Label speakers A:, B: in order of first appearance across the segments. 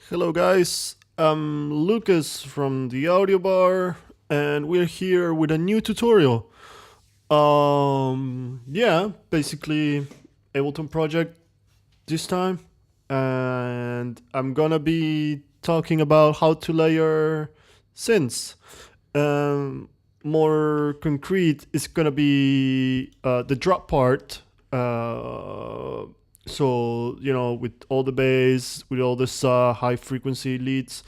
A: Hello, guys. I'm Lucas from the Audio Bar, and we're here with a new tutorial. Yeah, basically Ableton project this time, and I'm gonna be talking about how to layer synths. Um, More concrete, it's gonna be the drop part. So with all the bass, with all this high frequency leads,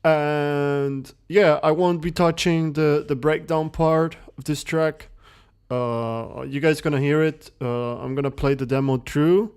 A: and yeah, I won't be touching the breakdown part of this track. You guys gonna hear it. I'm gonna play the demo through,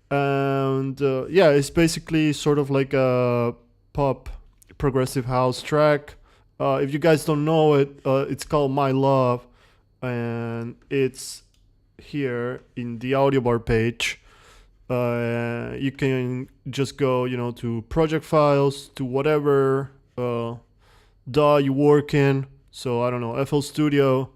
A: and yeah, it's basically sort of like a pop progressive house track. If you guys don't know it, it's called My Love, and it's here in the audio bar page. You can just go, to project files, to whatever DAW you work in. So I don't know, FL Studio,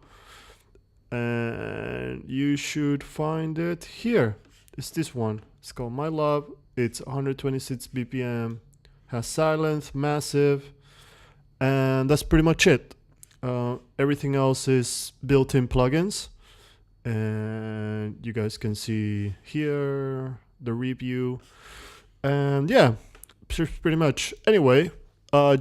A: and you should find it here. It's this one. It's called My Love. It's 126 BPM, has silence, massive, and that's pretty much it. Everything else is built-in plugins, and you guys can see here the review, and yeah, pretty much. Anyway,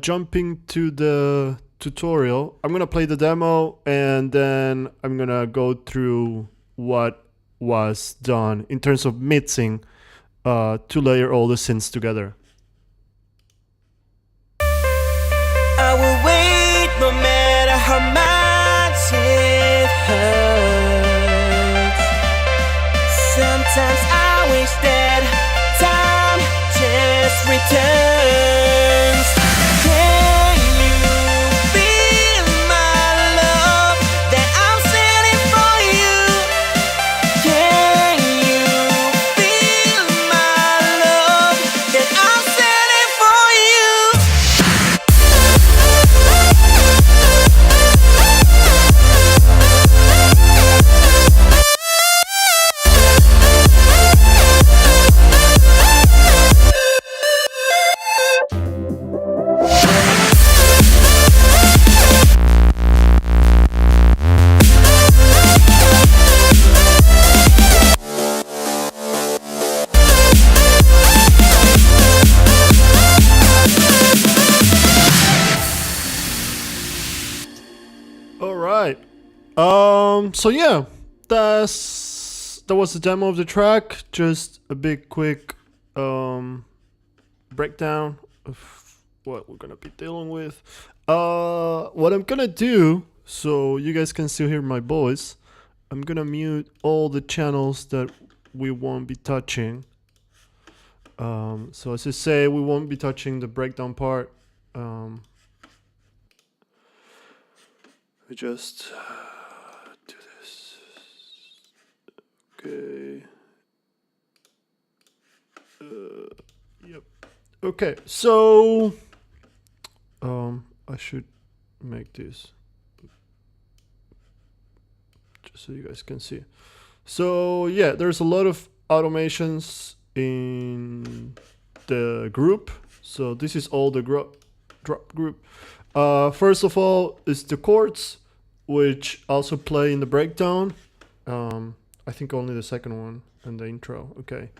A: jumping to the tutorial, I'm gonna play the demo, and then I'm gonna go through what was done in terms of mixing to layer all the synths together.
B: I will wait no matter how much it hurts. Sometimes I wish that time just returns. Can you feel my love that I'm sending for you? Can you feel my love that I'm sending for you?
A: All right. So yeah, that was the demo of the track. Just a big quick breakdown of what we're gonna be dealing with. What I'm gonna do, so you guys can still hear my voice, I'm gonna mute all the channels that we won't be touching. So as I say, we won't be touching the breakdown part. We just do this. Okay. Yep. Okay, so I should make this just so you guys can see. So yeah, there's a lot of automations in the group. So this is all the drop group. First of all is the chords, which also play in the breakdown. I think only the second one and the intro. Okay.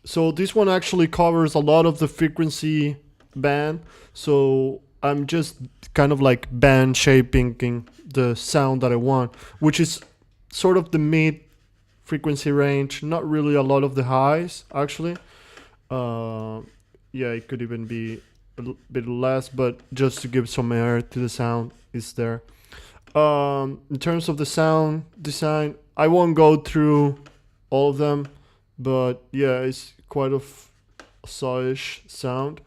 A: So this one actually covers a lot of the frequency band. So I'm just kind of like band shaping the sound that I want, which is sort of the mid frequency range, not really a lot of the highs actually. Yeah, it could even be a bit less, but just to give some air to the sound is there. In terms of the sound design, I won't go through all of them, but yeah, it's quite a sawish sound,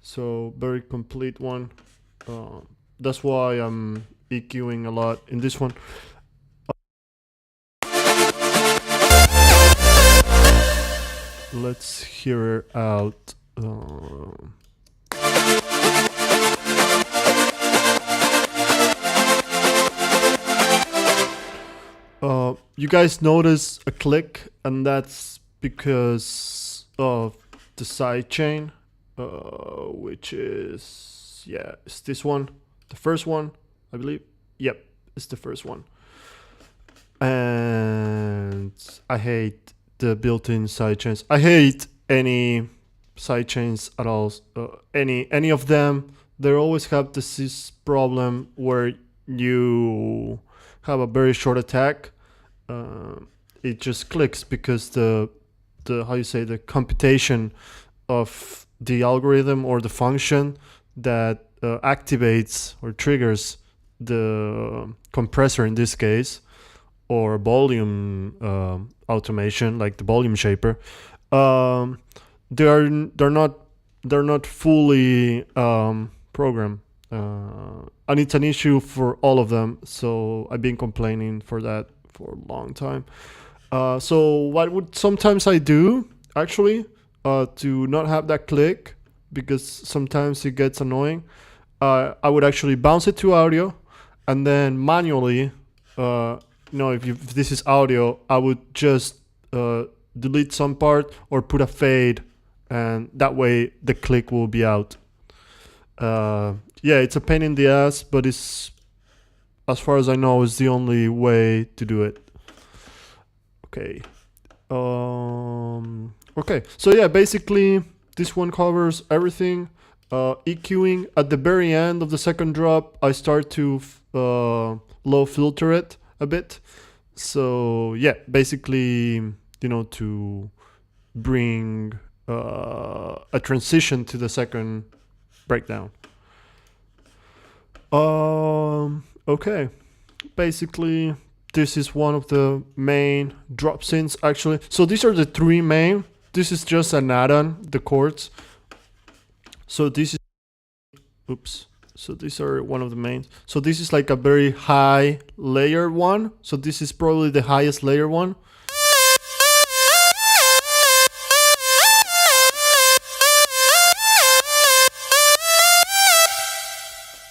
A: so very complete one. That's why I'm EQing a lot in this one. Let's hear out. You guys notice a click, and that's because the side chain, which is, yeah, it's this one, the first one, I believe. Yep, it's the first one. And I hate the built-in sidechains. I hate any sidechains at all. Any of them. They always have this problem where you have a very short attack. Uh, it just clicks because the how you say, the computation of the algorithm or the function that activates or triggers the compressor in this case, or volume automation like the volume shaper, um, they're not fully programmed, and it's an issue for all of them. So I've been complaining for that for a long time. So what would sometimes I do actually, to not have that click, because sometimes it gets annoying. I would actually bounce it to audio, and then manually, if this is audio, I would just delete some part or put a fade, and that way the click will be out. Yeah, it's a pain in the ass, but it's, as far as I know, is the only way to do it. Okay. Okay. So yeah, basically this one covers everything. EQing at the very end of the second drop, I start to low filter it a bit. So yeah, basically, to bring a transition to the second breakdown. Okay. Basically, this is one of the main drop synths actually. So these are the three main. This is just an add-on, the chords. So this is, oops. So these are one of the main. So this is like a very high layer one. So this is probably the highest layer one.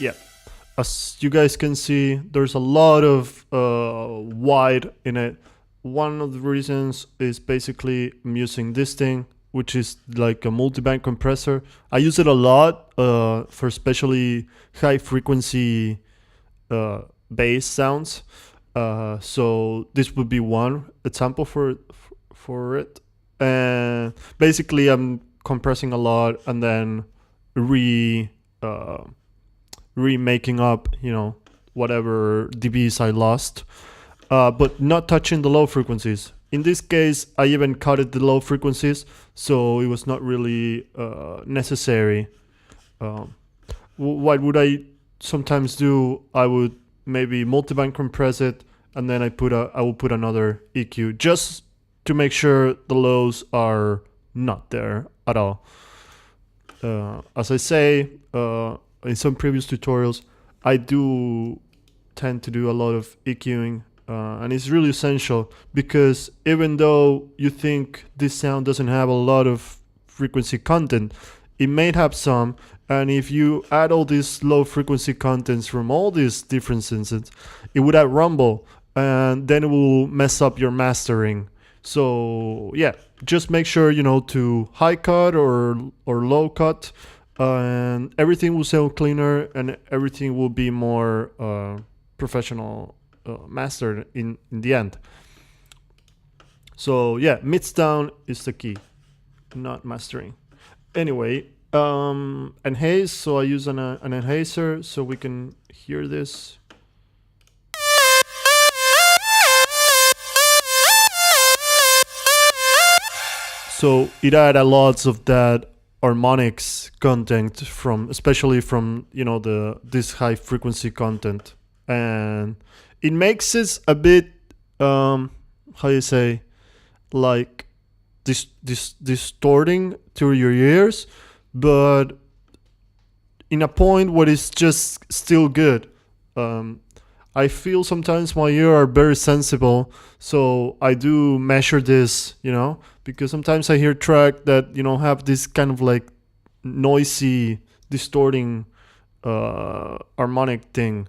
A: Yeah. As you guys can see, there's a lot of wide in it. One of the reasons is basically I'm using this thing, which is like a multi-band compressor. I use it a lot for especially high frequency bass sounds. So this would be one example for it. And basically I'm compressing a lot and then remaking up, whatever dBs I lost, but not touching the low frequencies. In this case, I even cut it the low frequencies, so it was not really necessary. What would I sometimes do? I would maybe multiband compress it, and then I will put another EQ just to make sure the lows are not there at all. As I say, in some previous tutorials, I do tend to do a lot of EQing, and it's really essential because even though you think this sound doesn't have a lot of frequency content, it may have some, and if you add all these low frequency contents from all these different synths, it would add rumble, and then it will mess up your mastering. So yeah, just make sure to high cut or low cut, and everything will sound cleaner and everything will be more professional mastered in the end. So yeah, mids down is the key, not mastering. Anyway, enhance. So I use an enhancer so we can hear this. So it added lots of that harmonics content especially from this high frequency content, and it makes it a bit how you say, like distorting to your ears, but in a point where it's just still good. I feel sometimes my ear are very sensible, so I do measure this, because sometimes I hear track that have this kind of like noisy, distorting harmonic thing.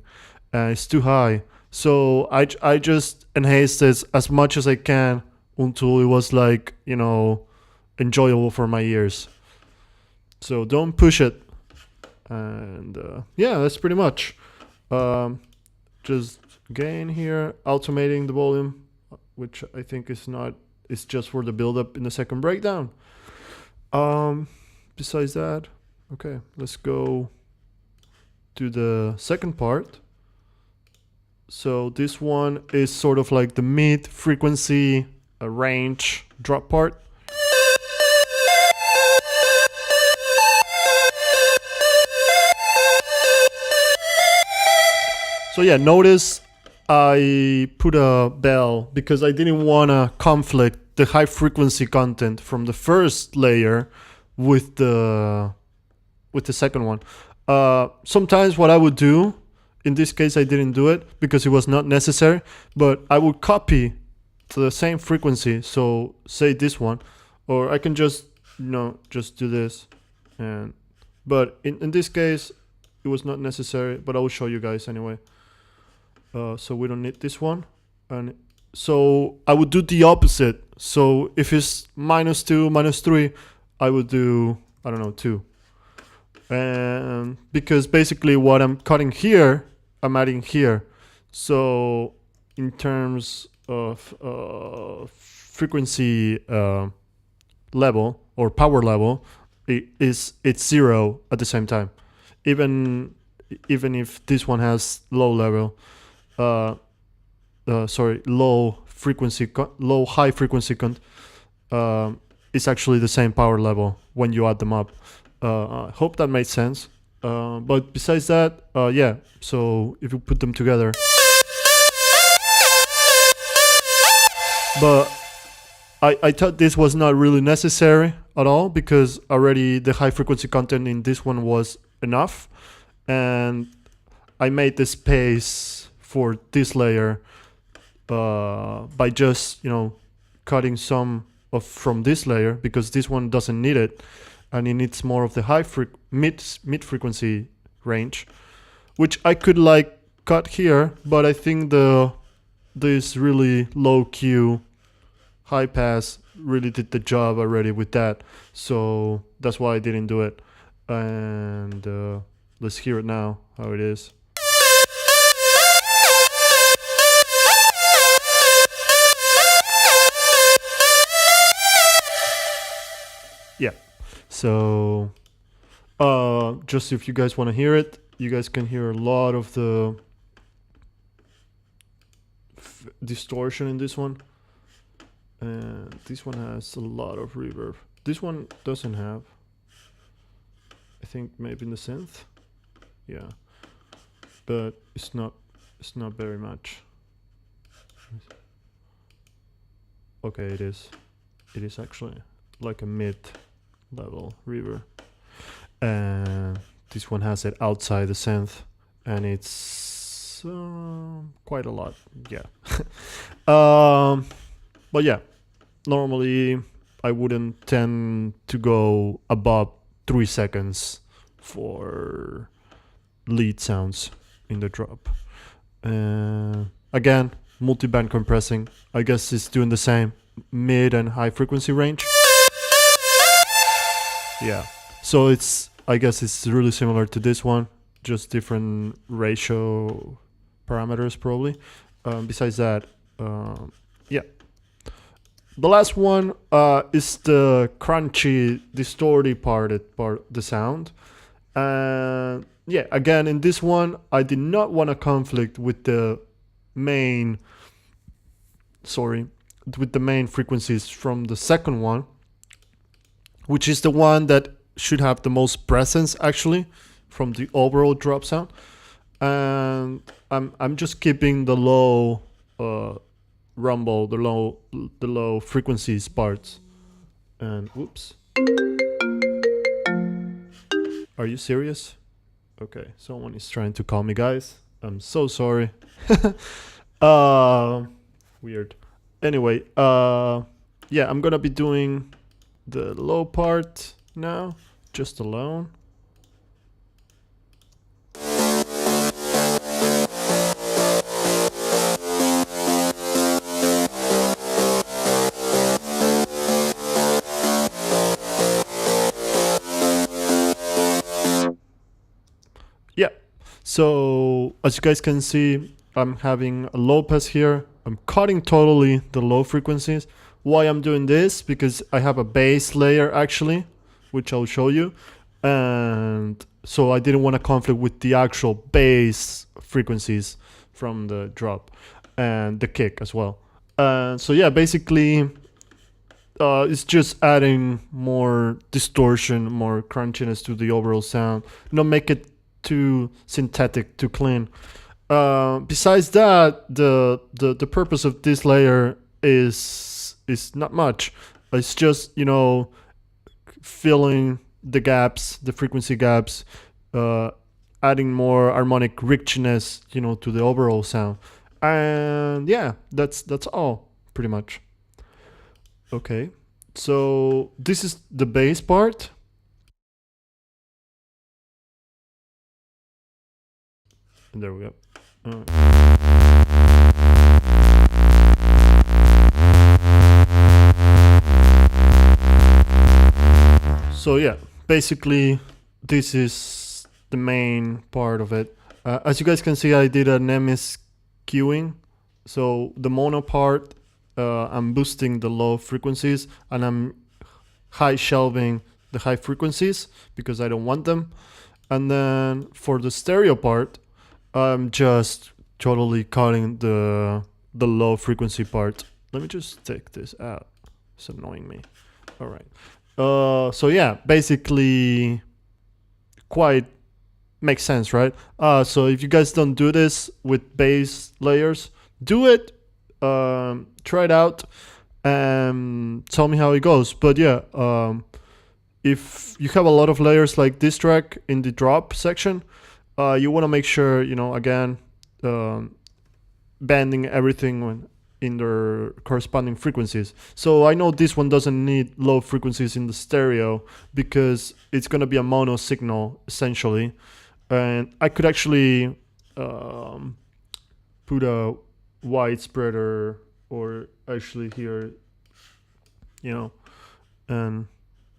A: It's too high, so I just enhance this as much as I can until it was like enjoyable for my ears. So don't push it. And yeah, that's pretty much. Just gain here, automating the volume, which I think is not, it's just for the build-up in the second breakdown. Besides that, okay, let's go to the second part. So this one is sort of like the mid frequency range drop part. So yeah, notice I put a bell because I didn't want to conflict the high frequency content from the first layer with the second one. Sometimes what I would do, in this case I didn't do it because it was not necessary, but I would copy to the same frequency. So say this one, or I can just, just do this. But in this case, it was not necessary, but I will show you guys anyway. So we don't need this one. And so I would do the opposite. So if it's -2, -3, I would do, I don't know, 2. And because basically what I'm cutting here, I'm adding here. So in terms of frequency level or power level, it's 0 at the same time. Even if this one has low level, low frequency, high frequency it's actually the same power level when you add them up. I hope that made sense. But besides that, yeah, so if you put them together. But I thought this was not really necessary at all because already the high frequency content in this one was enough. And I made the space for this layer by just, cutting some from this layer because this one doesn't need it. And it needs more of the mid frequency range, which I could like cut here, but I think this really low Q high pass really did the job already with that, so that's why I didn't do it. And let's hear it now how it is. Yeah. So, just if you guys want to hear it, you guys can hear a lot of the distortion in this one. And this one has a lot of reverb. This one doesn't have. I think maybe in the synth. Yeah. But it's not very much. Okay, it is. It is actually like a mid level reverb, and this one has it outside the synth, and it's quite a lot. Yeah. But yeah, normally I wouldn't tend to go above 3 seconds for lead sounds in the drop. Again, multi-band compressing, I guess it's doing the same mid and high frequency range. Yeah, so I guess it's really similar to this one, just different ratio parameters probably. Besides that, yeah. The last one is the crunchy, distorted part, the sound. And yeah, again, in this one, I did not want to conflict with the main frequencies from the second one, which is the one that should have the most presence actually from the overall drop sound. And I'm just keeping the low rumble, the low frequencies parts. And whoops. Are you serious? Okay, someone is trying to call me, guys. I'm so sorry. Weird. Anyway, yeah, I'm gonna be doing the low part now, just alone. So as you guys can see, I'm having a low pass here. I'm cutting totally the low frequencies. Why I'm doing this? Because I have a bass layer actually, which I'll show you. And so I didn't want to conflict with the actual bass frequencies from the drop and the kick as well. So yeah, basically it's just adding more distortion, more crunchiness to the overall sound. Not make it too synthetic, too clean. Besides that, the purpose of this layer is not much. It's just, you know, filling the gaps, the frequency gaps, adding more harmonic richness, you know, to the overall sound. And yeah, that's all pretty much. Okay, so this is the bass part. And there we go. So yeah, basically this is the main part of it. As you guys can see, I did an MS queuing. So the mono part, I'm boosting the low frequencies and I'm high shelving the high frequencies because I don't want them. And then for the stereo part, I'm just totally cutting the low frequency part. Let me just take this out. It's annoying me. All right. So yeah, basically quite makes sense, right? So if you guys don't do this with bass layers, do it. Try it out and tell me how it goes. But yeah, if you have a lot of layers like this track in the drop section, you want to make sure, you know, again, banding everything in their corresponding frequencies. So I know this one doesn't need low frequencies in the stereo because it's going to be a mono signal essentially. And I could actually put a wide spreader or actually here, you know, and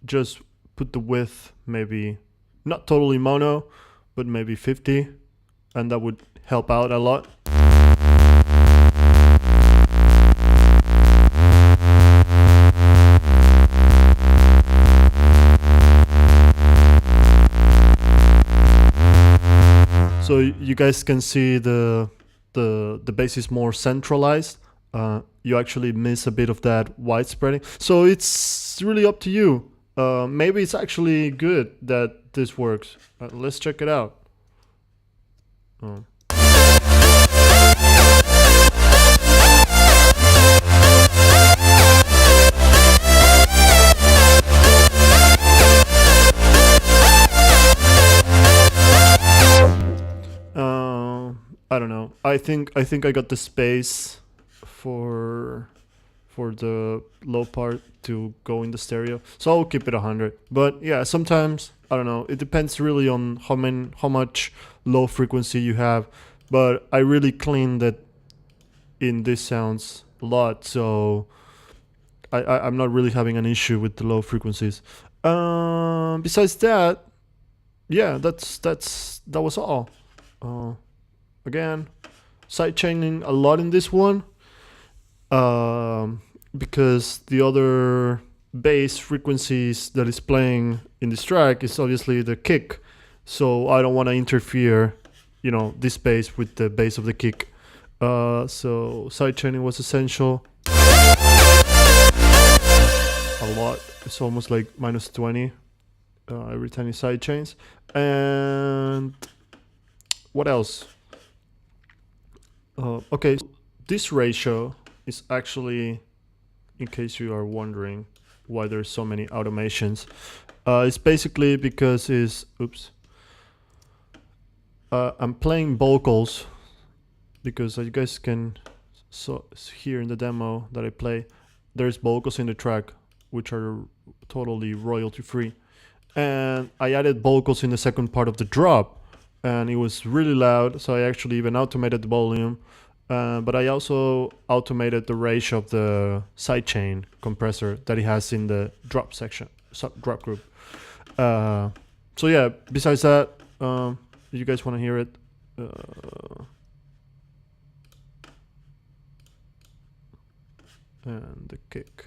A: just put the width maybe not totally mono, but maybe 50, and that would help out a lot. So you guys can see the bass is more centralized. You actually miss a bit of that widespreading. So it's really up to you. Maybe it's actually good that this works. Let's check it out. I don't know. I think I got the space for the low part to go in the stereo, so I'll keep it 100. But yeah, sometimes I don't know. It depends really on how much low frequency you have. But I really cleaned that in these sounds a lot, so I'm not really having an issue with the low frequencies. Besides that, yeah, that was all. Again, sidechaining a lot in this one, because the other bass frequencies that is playing in this track is obviously the kick, so I don't want to interfere, you know, this bass with the bass of the kick. So sidechaining was essential. A lot. It's almost like minus 20 every time you sidechains. And what else? Okay, so this ratio is actually, in case you are wondering why there's so many automations, it's basically because I'm playing vocals, because as you guys can hear in the demo that I play, there's vocals in the track which are totally royalty free, and I added vocals in the second part of the drop, and it was really loud, so I actually even automated the volume, but I also automated the ratio of the sidechain compressor that it has in the drop section, drop group. So yeah, besides that, if you guys want to hear it, And the kick.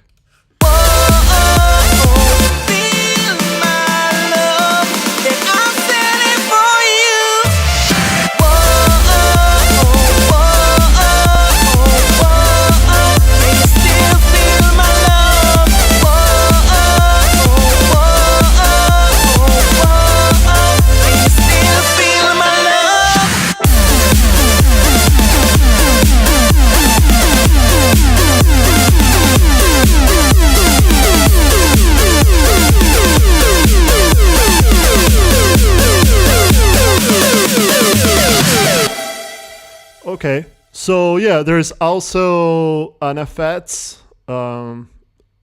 A: Okay, so yeah, there's also an effects.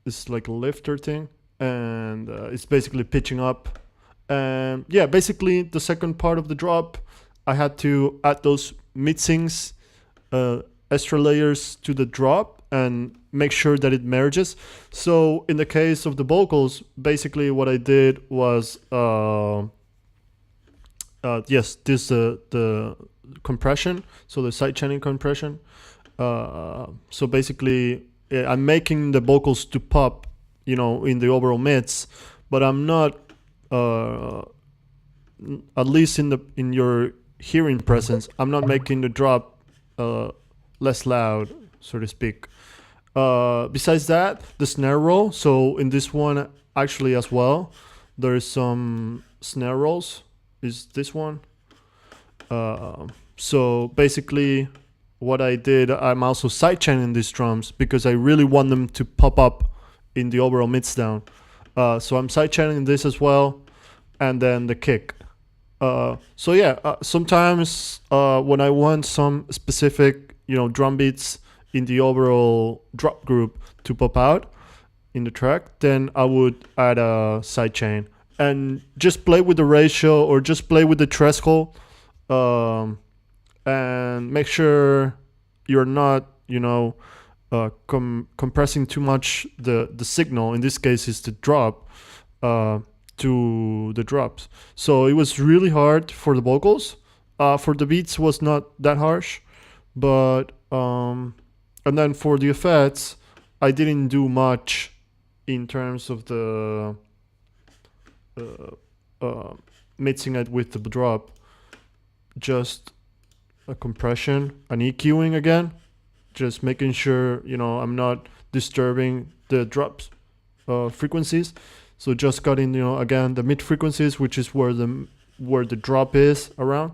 A: It's like a lifter thing, and it's basically pitching up. And yeah, basically the second part of the drop, I had to add those mid-syncs, extra layers to the drop and make sure that it merges. So in the case of the vocals, basically what I did was, yes, this the compression, so the sidechaining compression. So basically, I'm making the vocals to pop, in the overall mids, but I'm not, at least in your hearing presence, I'm not making the drop less loud, so to speak. Besides that, the snare roll. So in this one, actually as well, there is some snare rolls. Is this one? So basically, what I did, I'm also sidechaining these drums because I really want them to pop up in the overall mids down. So I'm sidechaining this as well, and then the kick. So yeah, sometimes when I want some specific, drum beats in the overall drop group to pop out in the track, then I would add a sidechain and just play with the ratio or just play with the threshold, and make sure you're not, compressing too much the signal. In this case, is the drop to the drops. So it was really hard for the vocals. For the beats was not that harsh, but and then for the effects, I didn't do much in terms of the mixing it with the drop. Just a compression, an EQing again, just making sure I'm not disturbing the drops frequencies. So just got in again the mid frequencies, which is where the drop is around.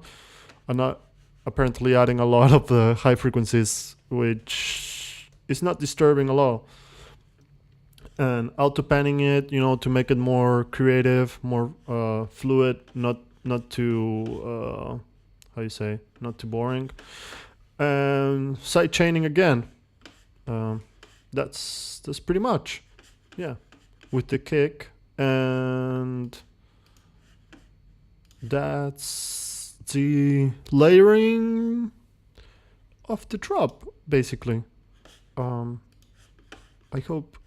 A: I'm not apparently adding a lot of the high frequencies, which is not disturbing at all. And auto panning it, to make it more creative, more fluid, not too how you say, not too boring. And side chaining again. That's pretty much, yeah, with the kick. And that's the layering of the drop, basically. I hope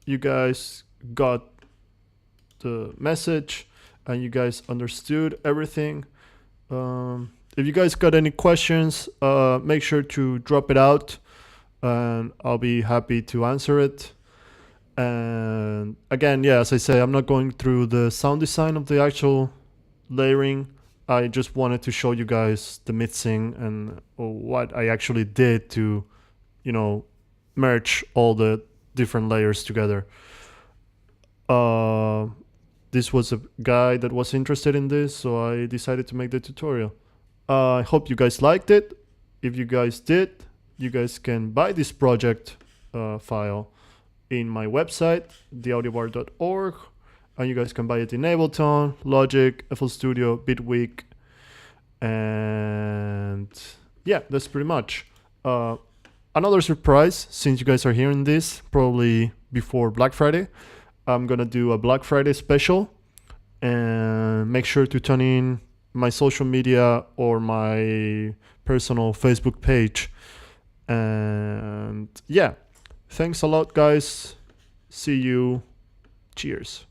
A: you guys got the message and you guys understood everything. If you guys got any questions, make sure to drop it out and I'll be happy to answer it. And again, yeah, as I say, I'm not going through the sound design of the actual layering. I just wanted to show you guys the mixing and what I actually did to, merge all the different layers together. This was a guy that was interested in this, so I decided to make the tutorial. I hope you guys liked it. If you guys did, you guys can buy this project file in my website, theaudiobar.org, and you guys can buy it in Ableton, Logic, FL Studio, Bitwig, and yeah, that's pretty much. Another surprise, since you guys are hearing this probably before Black Friday, I'm gonna do a Black Friday special, and make sure to tune in my social media or my personal Facebook page. And yeah, thanks a lot, guys. See you. Cheers.